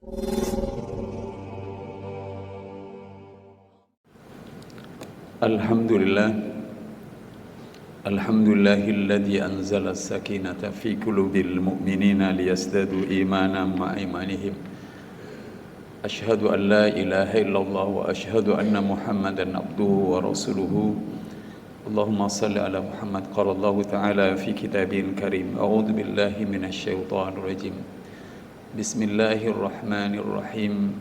Alhamdulillahilladzi anzala as-sakinata fi qulubil mu'minina liyazdadu imanan ma'a imanihim. Asyhadu an la ilaha illallah wa asyhadu anna Muhammadan abduhu wa rasuluhu. Allahumma salli ala Muhammad. Qala Allah ta'ala fi kitabihil karim. A'udzu billahi minasy syaithanir rajim. Bismillahirrahmanirrahim.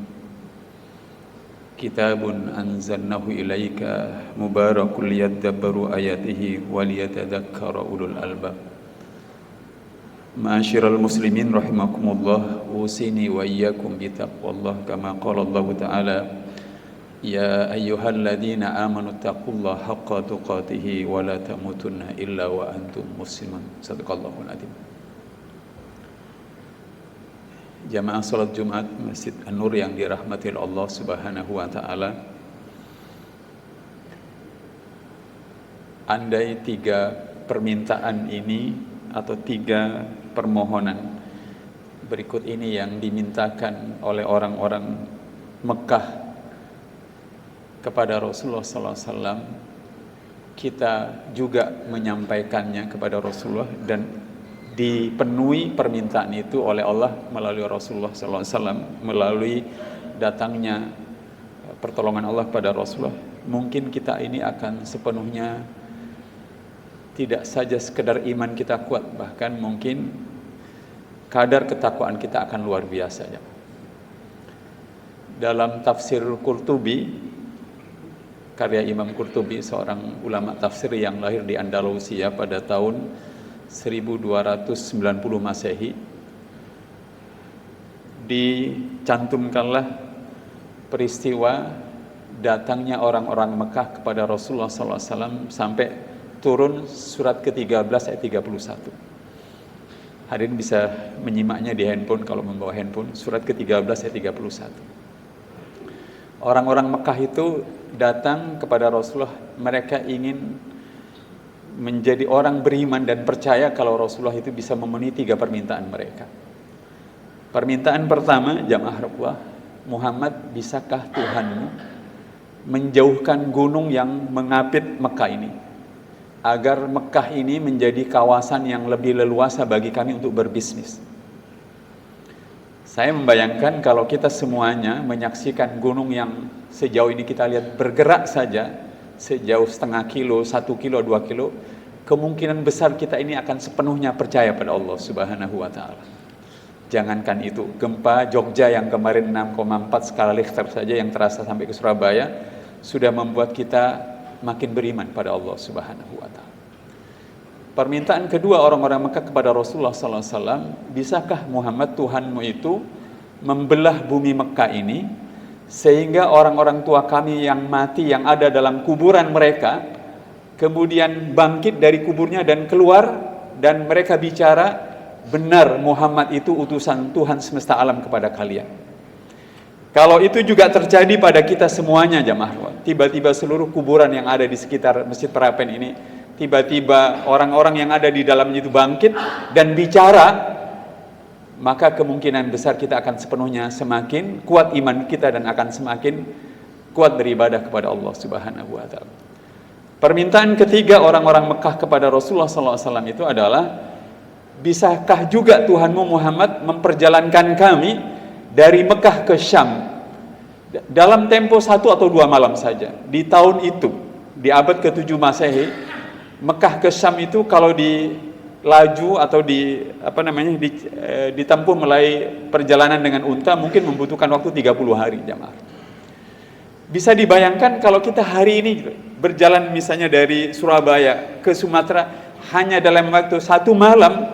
Kitabun anzalnahu ilaika mubarakul liyadabbaru ayatihi waliyatadzakkara ulul albab. Ma'asyiral muslimin rahimakumullah, usini wa iyyakum bitaqwallah kama qala Allah ta'ala ya ayyuhalladzina amanu taqullaha haqqa tuqatih wa la tamutunna illa wa antum muslimun. Shadaqallahul adzim. Jamaah salat Jumat Masjid An-Nur yang dirahmati Allah Subhanahu wa taala. Andai 3 permintaan ini atau 3 permohonan berikut ini yang dimintakan oleh orang-orang Mekah kepada Rasulullah sallallahu alaihi wasallam, kita juga menyampaikannya kepada Rasulullah dan dipenuhi permintaan itu oleh Allah melalui Rasulullah sallallahu alaihi wasallam, melalui datangnya pertolongan Allah pada Rasulullah. Mungkin kita ini akan sepenuhnya tidak saja sekedar iman kita kuat, bahkan mungkin kadar ketakwaan kita akan luar biasa ya. Dalam tafsir Qurtubi, karya Imam Qurtubi, seorang ulama tafsir yang lahir di Andalusia pada tahun 1290 Masehi, dicantumkanlah peristiwa datangnya orang-orang Mekah kepada Rasulullah SAW sampai turun surat ke-13 ayat 31. Hadirin bisa menyimaknya di handphone kalau membawa handphone, surat ke-13 ayat 31. Orang-orang Mekah itu datang kepada Rasulullah, mereka ingin menjadi orang beriman dan percaya kalau Rasulullah itu bisa memenuhi 3 permintaan mereka. Permintaan pertama, jamaah rakwah, Muhammad, bisakah Tuhanmu menjauhkan gunung yang mengapit Mekah ini, agar Mekah ini menjadi kawasan yang lebih leluasa bagi kami untuk berbisnis. Saya membayangkan kalau kita semuanya menyaksikan gunung yang sejauh ini kita lihat bergerak saja sejauh setengah kilo, 1 kilo, 2 kilo, kemungkinan besar kita ini akan sepenuhnya percaya pada Allah Subhanahu wa ta'ala. Jangankan itu, gempa Jogja yang kemarin 6,4 skala Richter saja yang terasa sampai ke Surabaya sudah membuat kita makin beriman pada Allah Subhanahu wa ta'ala. Permintaan kedua orang-orang Mekah kepada Rasulullah SAW, bisakah Muhammad, Tuhanmu itu membelah bumi Mekah ini sehingga orang-orang tua kami yang mati, yang ada dalam kuburan mereka, kemudian bangkit dari kuburnya dan keluar, dan mereka bicara, benar Muhammad itu utusan Tuhan semesta alam kepada kalian. Kalau itu juga terjadi pada kita semuanya jamaah, tiba-tiba seluruh kuburan yang ada di sekitar Masjid Perapen ini, tiba-tiba orang-orang yang ada di dalamnya itu bangkit dan bicara, maka kemungkinan besar kita akan sepenuhnya semakin kuat iman kita dan akan semakin kuat beribadah kepada Allah Subhanahu wa ta'ala. Permintaan ketiga orang-orang Mekah kepada Rasulullah SAW itu adalah, bisakah juga Tuhanmu Muhammad memperjalankan kami dari Mekah ke Syam dalam tempo 1 atau 2 malam saja. Di tahun itu, di abad ke-7 Masehi, Mekah ke Syam itu kalau laju atau ditempuh melalui perjalanan dengan unta mungkin membutuhkan waktu 30 hari jamaah. Bisa dibayangkan kalau kita hari ini berjalan misalnya dari Surabaya ke Sumatera hanya dalam waktu 1 malam,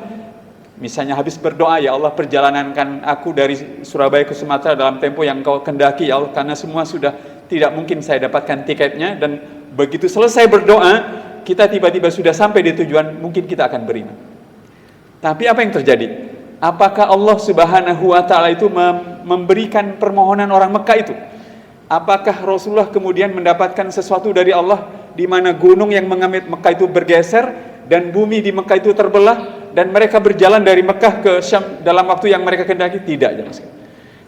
misalnya habis berdoa, ya Allah perjalanankan aku dari Surabaya ke Sumatera dalam tempo yang kau kendaki ya Allah, karena semua sudah tidak mungkin saya dapatkan tiketnya, dan begitu selesai berdoa kita tiba-tiba sudah sampai di tujuan, mungkin kita akan beriman. Tapi apa yang terjadi? Apakah Allah Subhanahu wa ta'ala itu memberikan permohonan orang Mekah itu? Apakah Rasulullah kemudian mendapatkan sesuatu dari Allah di mana gunung yang mengamit Mekah itu bergeser dan bumi di Mekah itu terbelah dan mereka berjalan dari Mekah ke Syam dalam waktu yang mereka kendaki? Tidak,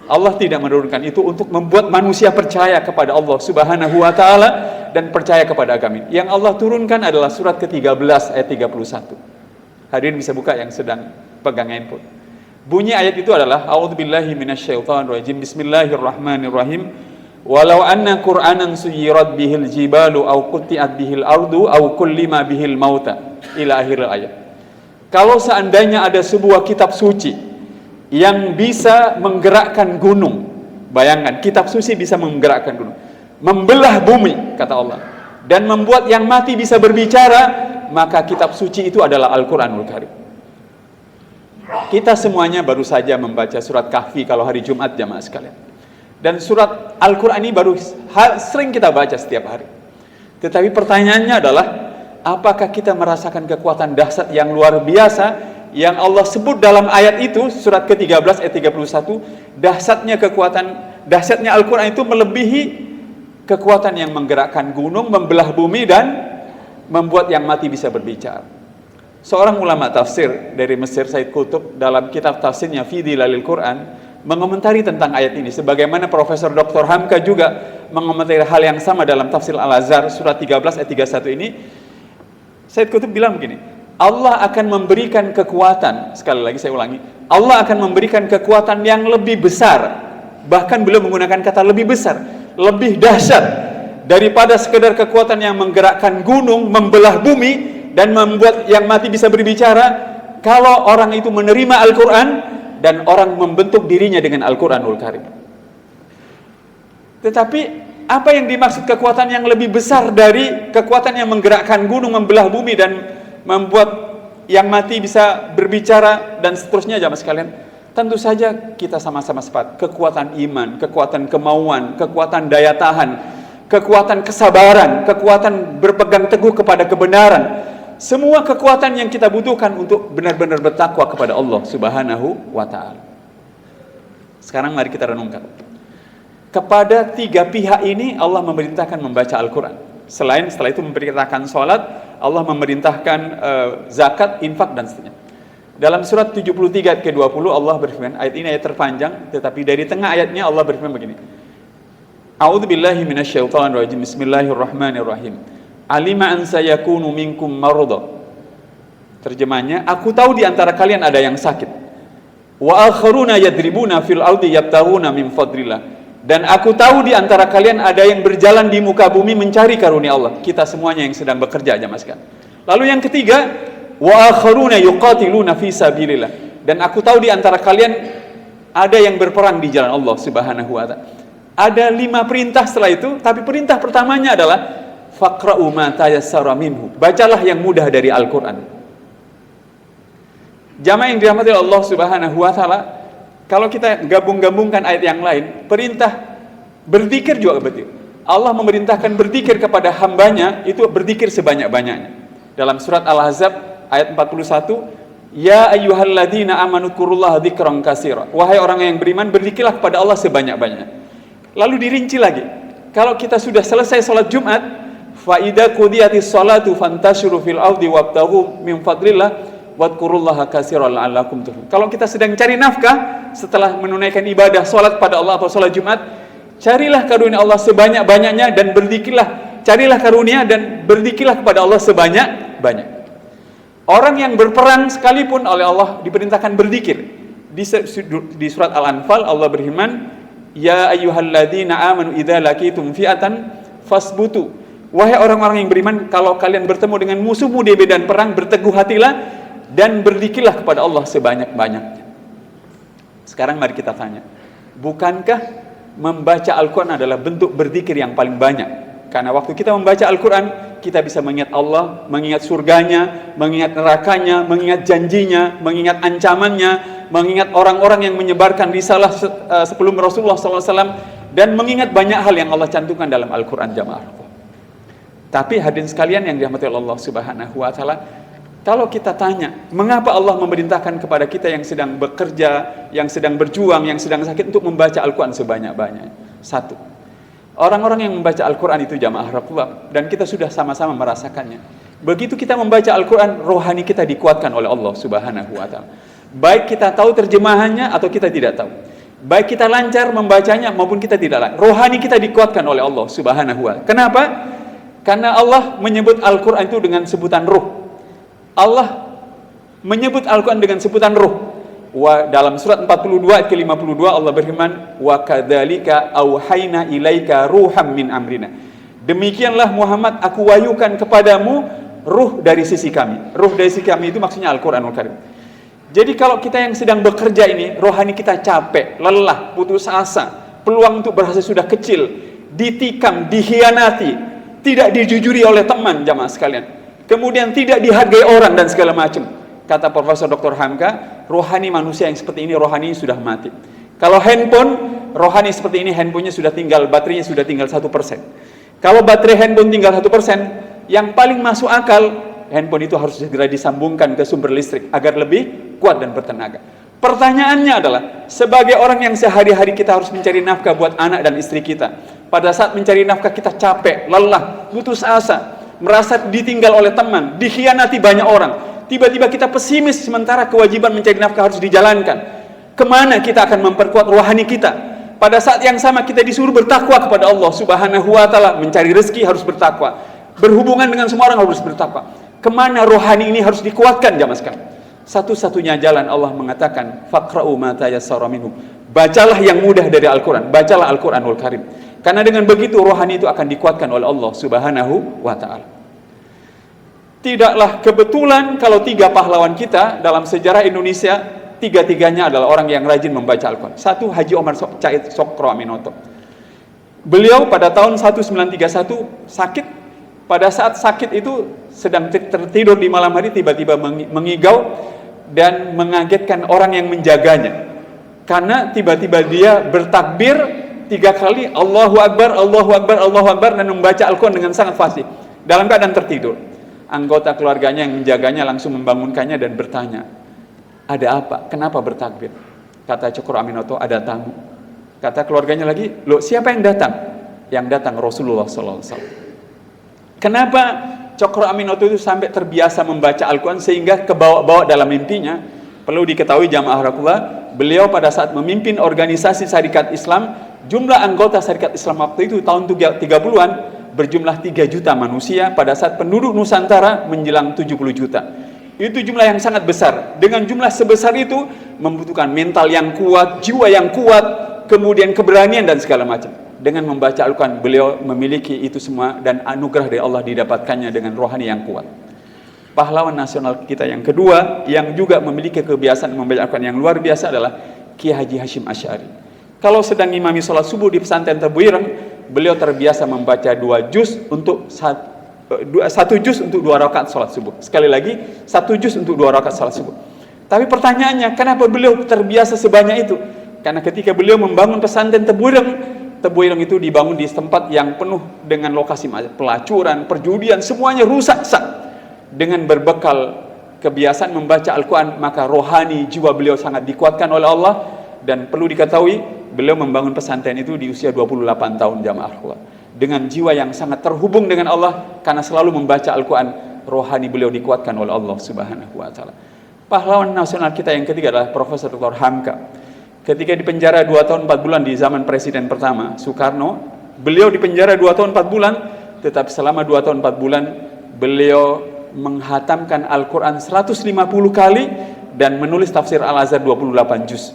Allah tidak menurunkan itu untuk membuat manusia percaya kepada Allah Subhanahu wa taala dan percaya kepada agama. Yang Allah turunkan adalah surat ke-13 ayat 31. Hadirin bisa buka yang sedang pegang handphone. Bunyi ayat itu adalah A'udzubillahi minasyaitonirrajim. Bismillahirrahmanirrahim. Walau anna Qur'anan suyirat bihil jibalu au qutti'at bihil ardu au kullima bihil mauta ila akhir ayat. Kalau seandainya ada sebuah kitab suci yang bisa menggerakkan gunung, bayangkan kitab suci bisa menggerakkan gunung, membelah bumi kata Allah, dan membuat yang mati bisa berbicara, maka kitab suci itu adalah Al-Quranul Karim. Kita semuanya baru saja membaca surat Kahfi kalau hari Jumat jamaah sekalian, dan surat Al-Quran ini baru sering kita baca setiap hari. Tetapi pertanyaannya adalah, apakah kita merasakan kekuatan dahsyat yang luar biasa yang Allah sebut dalam ayat itu, surat ke-13 ayat 31, dahsyatnya Al-Quran itu melebihi kekuatan yang menggerakkan gunung, membelah bumi, dan membuat yang mati bisa berbicara. Seorang ulama tafsir dari Mesir, Said Qutb, dalam kitab tafsirnya Fi Dhilalil Quran, mengomentari tentang ayat ini, sebagaimana Profesor Dr. Hamka juga mengomentari hal yang sama dalam tafsir Al-Azhar surat 13 ayat 31 ini. Said Qutb bilang begini, Allah akan memberikan kekuatan, sekali lagi saya ulangi, Allah akan memberikan kekuatan yang lebih besar, bahkan beliau menggunakan kata lebih besar, lebih dahsyat daripada sekedar kekuatan yang menggerakkan gunung, membelah bumi, dan membuat yang mati bisa berbicara, kalau orang itu menerima Al-Quran dan orang membentuk dirinya dengan Al-Quranul Karim. Tetapi apa yang dimaksud kekuatan yang lebih besar dari kekuatan yang menggerakkan gunung, membelah bumi, dan membuat yang mati bisa berbicara dan seterusnya jamaah sekalian? Tentu saja kita sama-sama sepakat, kekuatan iman, kekuatan kemauan, kekuatan daya tahan, kekuatan kesabaran, kekuatan berpegang teguh kepada kebenaran, semua kekuatan yang kita butuhkan untuk benar-benar bertakwa kepada Allah Subhanahu wa ta'ala. Sekarang mari kita renungkan. Kepada tiga pihak ini Allah memerintahkan membaca Al-Quran. Setelah itu memerintahkan sholat, Allah memerintahkan zakat, infak, dan seterusnya. Dalam surat 73 ayat ke-20 Allah berfirman, ayat ini ayat terpanjang, tetapi dari tengah ayatnya Allah berfirman begini. A'udzubillahi minasyaitonirrajim. Bismillahirrahmanirrahim. Alima an sayakunu minkum marudha. Terjemahnya, aku tahu di antara kalian ada yang sakit. Wa akharuna yadribuna fil ardi yabtaghuna min fadlillah. Dan aku tahu di antara kalian ada yang berjalan di muka bumi mencari karunia Allah. Kita semuanya yang sedang bekerja jamaah sekalian. Lalu yang ketiga, wa akharuna yuqatiluna fi sabilillah. Dan aku tahu di antara kalian ada yang berperang di jalan Allah Subhanahu wa ta'ala. Ada 5 perintah setelah itu, tapi perintah pertamanya adalah faqra'u ma tayassara minhu. Bacalah yang mudah dari Al-Qur'an. Jamaah yang dirahmati Allah Subhanahu wa ta'ala, kalau kita gabung-gabungkan ayat yang lain, perintah berzikir juga betul. Allah memerintahkan berzikir kepada hambanya, itu berzikir sebanyak-banyaknya. Dalam surat Al-Ahzab ayat 41, ya ayyuhalladzina amanu dzkurullaha dzikran katsira. Wahai orang yang beriman, berzikirlah kepada Allah sebanyak-banyaknya. Lalu dirinci lagi. Kalau kita sudah selesai salat Jumat, fa idza qudiyatis salatu fantashiru fil ardi wabtaghu min fadlillah wadkurullaha katsiran la'allakum tuflihun. Kalau kita sedang cari nafkah setelah menunaikan ibadah salat pada Allah atau salat Jumat, carilah karunia Allah sebanyak-banyaknya dan berzikirlah. Carilah karunia dan berzikirlah kepada Allah sebanyak-banyak. Orang yang berperang sekalipun oleh Allah diperintahkan berzikir. Di surat Al-Anfal Allah berfirman, ya ayyuhalladzina amanu idza laqitum fi'atan fasbutu. Wahai orang-orang yang beriman, kalau kalian bertemu dengan musuhmu di medan perang, berteguh hatilah dan berzikirlah kepada Allah sebanyak-banyaknya. Sekarang mari kita tanya, bukankah membaca Al-Quran adalah bentuk berzikir yang paling banyak? Karena waktu kita membaca Al-Quran, kita bisa mengingat Allah, mengingat surganya, mengingat nerakanya, mengingat janjinya, mengingat ancamannya, mengingat orang-orang yang menyebarkan risalah sebelum Rasulullah SAW, dan mengingat banyak hal yang Allah cantumkan dalam Al-Quran jamaah. Tapi hadirin sekalian yang dirahmati Allah Subhanahu wa ta'ala, kalau kita tanya, mengapa Allah memerintahkan kepada kita yang sedang bekerja, yang sedang berjuang, yang sedang sakit untuk membaca Al-Quran sebanyak-banyaknya? Satu, orang-orang yang membaca Al-Quran itu jamaah Rasulullah, dan kita sudah sama-sama merasakannya. Begitu kita membaca Al-Quran, rohani kita dikuatkan oleh Allah Subhanahu wa ta'ala. Baik kita tahu terjemahannya atau kita tidak tahu. Baik kita lancar membacanya maupun kita tidak lancar. Rohani kita dikuatkan oleh Allah Subhanahu wa Ta'ala. Kenapa? Karena Allah menyebut Al-Quran itu dengan sebutan ruh. Allah menyebut Al-Quran dengan sebutan ruh. Dalam surat 42 ayat ke-52 Allah berfirman, wa kadzalika auhayna ilaika ruham min amrina. Demikianlah Muhammad, aku wahyukan kepadamu ruh dari sisi kami. Ruh dari sisi kami itu maksudnya Al-Quranul Karim. Jadi kalau kita yang sedang bekerja ini, rohani kita capek, lelah, putus asa, peluang untuk berhasil sudah kecil, ditikam, dikhianati, tidak dijujuri oleh teman jamaah sekalian, kemudian tidak dihargai orang dan segala macam. Kata Profesor Dr. Hamka, rohani manusia yang seperti ini, rohani sudah mati. Kalau handphone, rohani seperti ini, handphonenya sudah tinggal, baterainya sudah tinggal 1%. Kalau baterai handphone tinggal 1%, yang paling masuk akal, handphone itu harus segera disambungkan ke sumber listrik agar lebih kuat dan bertenaga. Pertanyaannya adalah, sebagai orang yang sehari-hari kita harus mencari nafkah buat anak dan istri kita, pada saat mencari nafkah kita capek, lelah, putus asa, merasa ditinggal oleh teman, dikhianati banyak orang, tiba-tiba kita pesimis sementara kewajiban mencari nafkah harus dijalankan. Kemana kita akan memperkuat rohani kita? Pada saat yang sama kita disuruh bertakwa kepada Allah Subhanahu wa Ta'ala, mencari rezeki harus bertakwa, berhubungan dengan semua orang harus bertakwa. Kemana rohani ini harus dikuatkan jamaah sekalian? Satu-satunya jalan Allah mengatakan, faqra'u ma tayassara minhu. Bacalah yang mudah dari Al-Quran, bacalah Al-Quranul Karim. Karena dengan begitu rohani itu akan dikuatkan oleh Allah Subhanahu wa Ta'ala. Tidaklah kebetulan kalau 3 pahlawan kita dalam sejarah Indonesia, 3-tiganya adalah orang yang rajin membaca Al-Quran. Satu, Haji Omar Said Sokro Aminoto. Beliau pada tahun 1931 sakit. Pada saat sakit itu sedang tertidur di malam hari, tiba-tiba mengigau dan mengagetkan orang yang menjaganya. Karena tiba-tiba dia bertakbir 3 kali, Allahu Akbar, Allahu Akbar, Allahu Akbar, dan membaca Al-Quran dengan sangat fasih dalam keadaan tertidur. Anggota keluarganya yang menjaganya langsung membangunkannya dan bertanya, ada apa? Kenapa bertakbir? Kata Cokro Aminoto, ada tamu. Kata keluarganya lagi, loh siapa yang datang? Yang datang Rasulullah SAW. Kenapa Cokro Aminoto itu sampai terbiasa membaca Al-Quran sehingga kebawa-bawa dalam mimpinya? Perlu diketahui jamaah rakullah, beliau pada saat memimpin organisasi Syarikat Islam, jumlah anggota Syarikat Islam waktu itu tahun 30-an berjumlah 3 juta manusia, pada saat penduduk Nusantara menjelang 70 juta. Itu jumlah yang sangat besar. Dengan jumlah sebesar itu membutuhkan mental yang kuat, jiwa yang kuat, kemudian keberanian dan segala macam. Dengan membaca Al-Quran, beliau memiliki itu semua dan anugerah dari Allah didapatkannya dengan rohani yang kuat. Pahlawan nasional kita yang kedua yang juga memiliki kebiasaan membaca Al-Quran yang luar biasa adalah Kiai Haji Hashim Asy'ari. Kalau sedang imami sholat subuh di pesantren Tebuireng, beliau terbiasa membaca 2 juz untuk 1 juz untuk 2 rakaat sholat subuh. Sekali lagi, 1 juz untuk 2 rakaat sholat subuh. Tapi pertanyaannya, kenapa beliau terbiasa sebanyak itu? Karena ketika beliau membangun pesantren Tebuireng itu dibangun di tempat yang penuh dengan lokasi pelacuran, perjudian, semuanya rusak. Dengan berbekal kebiasaan membaca Al-Quran, maka rohani jiwa beliau sangat dikuatkan oleh Allah. Dan perlu diketahui, beliau membangun pesantren itu di usia 28 tahun jamaah Allah. Dengan jiwa yang sangat terhubung dengan Allah, karena selalu membaca Al-Quran, rohani beliau dikuatkan oleh Allah Subhanahu wa Ta'ala. Pahlawan nasional kita yang ketiga adalah Profesor Dr. Hamka. Ketika dipenjara 2 tahun 4 bulan di zaman Presiden pertama, Soekarno, beliau dipenjara 2 tahun 4 bulan, tetapi selama 2 tahun 4 bulan, beliau menghatamkan Al-Quran 150 kali dan menulis tafsir Al-Azhar 28 juz.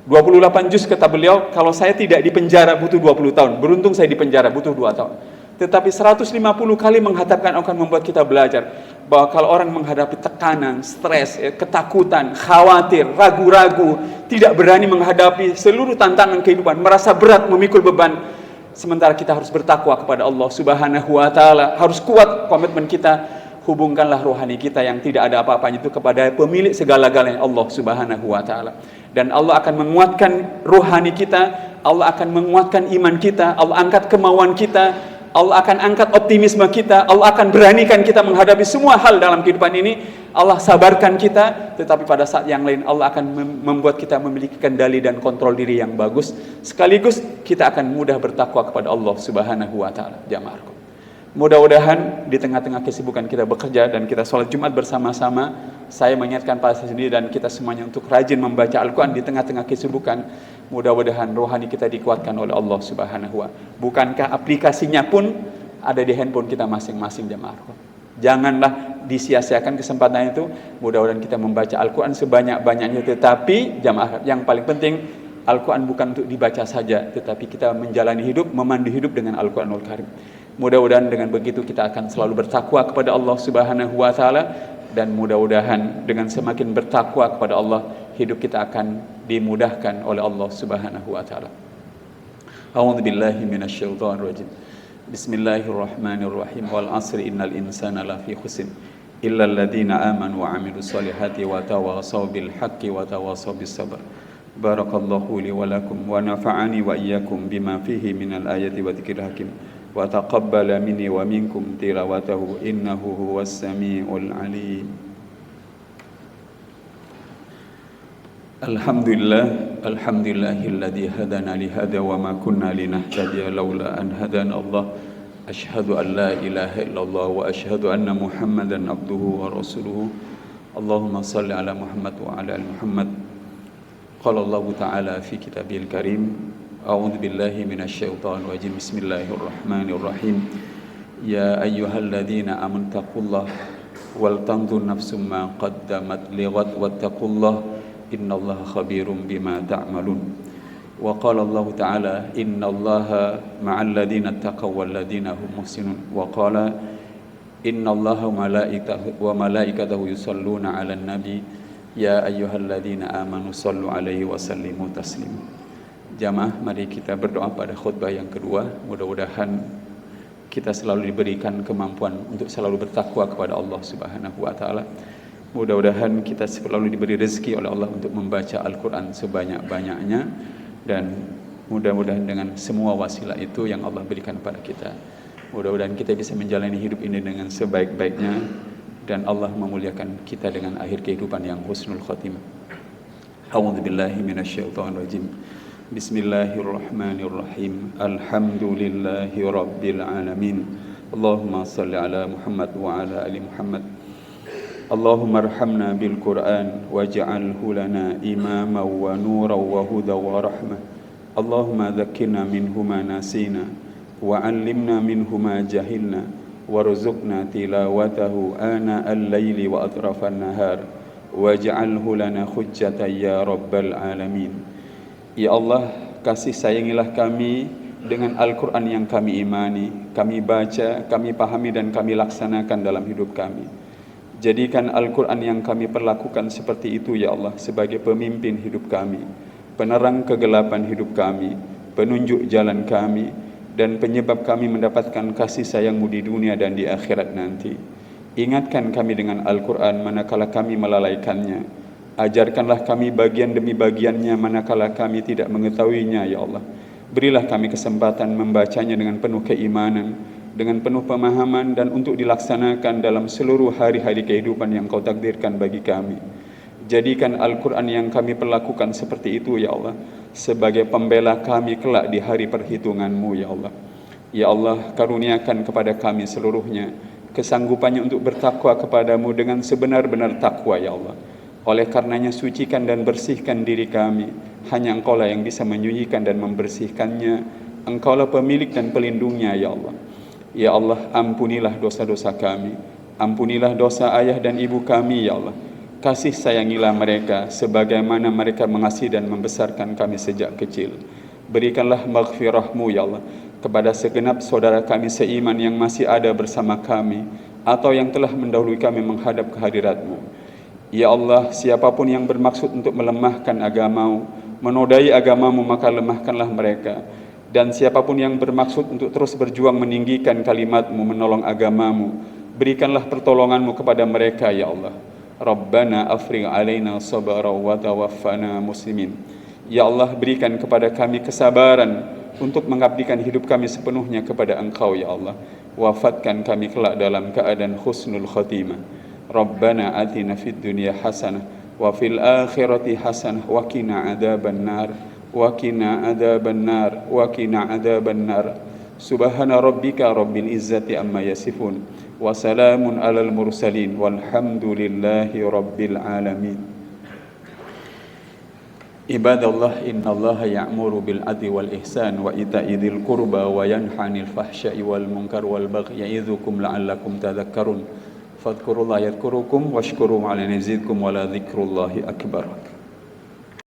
28 juz kata beliau, kalau saya tidak dipenjara butuh 20 tahun, beruntung saya dipenjara butuh 2 tahun. Tetapi 150 kali menghatamkan akan membuat kita belajar bahwa kalau orang menghadapi tekanan, stres, ketakutan, khawatir, ragu-ragu, tidak berani menghadapi seluruh tantangan kehidupan, merasa berat memikul beban, sementara kita harus bertakwa kepada Allah Subhanahu wa Ta'ala, harus kuat komitmen kita, hubungkanlah rohani kita yang tidak ada apa-apanya itu kepada pemilik segala-galanya, Allah Subhanahu wa Ta'ala. Dan Allah akan menguatkan rohani kita, Allah akan menguatkan iman kita, Allah angkat kemauan kita, Allah akan angkat optimisme kita, Allah akan beranikan kita menghadapi semua hal dalam kehidupan ini. Allah sabarkan kita, tetapi pada saat yang lain Allah akan membuat kita memiliki kendali dan kontrol diri yang bagus. Sekaligus kita akan mudah bertakwa kepada Allah Subhanahu wa Ta'ala. Jamaah, mudah-mudahan di tengah-tengah kesibukan kita bekerja dan kita sholat Jumat bersama-sama, saya mengingatkan pada saya sendiri dan kita semuanya untuk rajin membaca Al-Quran di tengah-tengah kesibukan. Mudah-mudahan rohani kita dikuatkan oleh Allah Subhanahu wa. Bukankah aplikasinya pun ada di handphone kita masing-masing jamaah? Janganlah disia-siakan kesempatan itu. Mudah-mudahan kita membaca Al-Quran sebanyak-banyaknya. Tetapi jamaah, yang paling penting, Al-Quran bukan untuk dibaca saja, tetapi kita menjalani hidup, memandu hidup dengan Al-Quranul Karim. Mudah-mudahan dengan begitu kita akan selalu bertakwa kepada Allah Subhanahu wa taala, dan mudah-mudahan dengan semakin bertakwa kepada Allah, hidup kita akan dimudahkan oleh Allah Subhanahu wa taala. A'udzu billahi minasyaitonir rajim. Bismillahirrahmanirrahim. Wal 'asri innal insana lafi khusr illa alladziina aamanu wa 'amilus solihati wa tawashaw bil haqqi wa tawashaw bis sabr. Barakallahu li wa lakum wa nafa'ani wa iyyakum bima fihi minal ayati wa dzikril hakim. Wa taqabbala minni wa minkum tilawatahu innahu huwas samiul alim. Alhamdulillahilladzi hadana li hadza wa ma kunna linahtadiya laula an hadana Allah. Asyhadu an la ilaha illallah wa asyhadu anna Muhammadan abduhu wa rasuluhu. Allahumma shalli ala Muhammad wa ala ali Muhammad. Qala Allah ta'ala fi kitabil karim. A'udzu billahi minasyaitonir rajim. Bismillahirrahmanirrahim. Ya ayyuhalladzina amanu taqullaha wal tanzur nafsum ma qaddamat lighad wattaqullaha innallaha khabirum bima ta'malun. Wa qala Allah ta'ala innallaha ma'al ladzina taqaw wal ladzina hum muhsinun. Wa qala innallaha wa malaikatahu yusalluna 'alan nabi ya ayyuhalladzina amanu shallu 'alaihi wa sallimu taslima. Jamaah, mari kita berdoa pada khutbah yang kedua. Mudah-mudahan kita selalu diberikan kemampuan untuk selalu bertakwa kepada Allah Subhanahu wa taala. Mudah-mudahan kita selalu diberi rezeki oleh Allah untuk membaca Al-Quran sebanyak-banyaknya, dan mudah-mudahan dengan semua wasilah itu yang Allah berikan kepada kita, mudah-mudahan kita bisa menjalani hidup ini dengan sebaik-baiknya, dan Allah memuliakan kita dengan akhir kehidupan yang husnul khotimah. A'udzu billahi minasyaitonir rajim. Bismillahirrahmanirrahim. Alhamdulillahi rabbil alamin. Allahumma salli ala Muhammad wa ala ali Muhammad. Allahumma arhamna bil Qur'an waj'alhu lana imama wa nuran wa huda wa rahmah. Allahumma dhakkirna minhu ma nasina wa 'allimna minhu ma jahilna warzuqna tilawatahu ana al-laili wa atrafan nahar waj'alhu lana hujjatan ya rabbal alamin. Ya Allah, kasih sayangilah kami dengan Al-Quran yang kami imani, kami baca, kami pahami, dan kami laksanakan dalam hidup kami. Jadikan Al-Quran yang kami perlakukan seperti itu ya Allah, sebagai pemimpin hidup kami, penerang kegelapan hidup kami, penunjuk jalan kami, dan penyebab kami mendapatkan kasih sayang-Mu di dunia dan di akhirat nanti. Ingatkan kami dengan Al-Quran manakala kami melalaikannya. Ajarkanlah kami bagian demi bagiannya manakala kami tidak mengetahuinya ya Allah. Berilah kami kesempatan membacanya dengan penuh keimanan, dengan penuh pemahaman, dan untuk dilaksanakan dalam seluruh hari-hari kehidupan yang Kau takdirkan bagi kami. Jadikan Al-Quran yang kami perlakukan seperti itu ya Allah, sebagai pembela kami kelak di hari perhitungan-Mu ya Allah. Ya Allah, karuniakan kepada kami seluruhnya kesanggupannya untuk bertakwa kepadamu dengan sebenar-benar takwa ya Allah. Oleh karenanya sucikan dan bersihkan diri kami. Hanya Engkaulah yang bisa menyucikan dan membersihkannya. Engkaulah pemilik dan pelindungnya ya Allah. Ya Allah, ampunilah dosa-dosa kami, ampunilah dosa ayah dan ibu kami ya Allah. Kasih sayangilah mereka sebagaimana mereka mengasihi dan membesarkan kami sejak kecil. Berikanlah maghfirah-Mu ya Allah kepada segenap saudara kami seiman yang masih ada bersama kami atau yang telah mendahului kami menghadap kehadirat-Mu. Ya Allah, siapapun yang bermaksud untuk melemahkan agama-Mu, menodai agama-Mu, maka lemahkanlah mereka. Dan siapapun yang bermaksud untuk terus berjuang meninggikan kalimat-Mu, menolong agama-Mu, berikanlah pertolongan-Mu kepada mereka ya Allah. Rabbana afrigh alaina sabra wa tawaffana muslimin. Ya Allah, berikan kepada kami kesabaran untuk mengabdikan hidup kami sepenuhnya kepada Engkau ya Allah. Wafatkan kami kelak dalam keadaan husnul khatimah. Rabbana atina fid dunya hasanah wa fil akhirati hasanah wa qina adzabannar wa qina adzabannar wa qina adzabannar. Subhana rabbika rabbil izzati amma yasifun wa salamun alal mursalin walhamdulillahi rabbil alamin. Ibadallah, innallaha ya'muru bil adli wal ihsan wa ita'i dzil qurba wa yanha 'anil fahsya'i wal munkar wal baghi ya'idzukum la'allakum tadhakkarun. Fadhkurullaha yadhkurukum washkuru 'ala yazidkum wa la dzikrullahi akbar.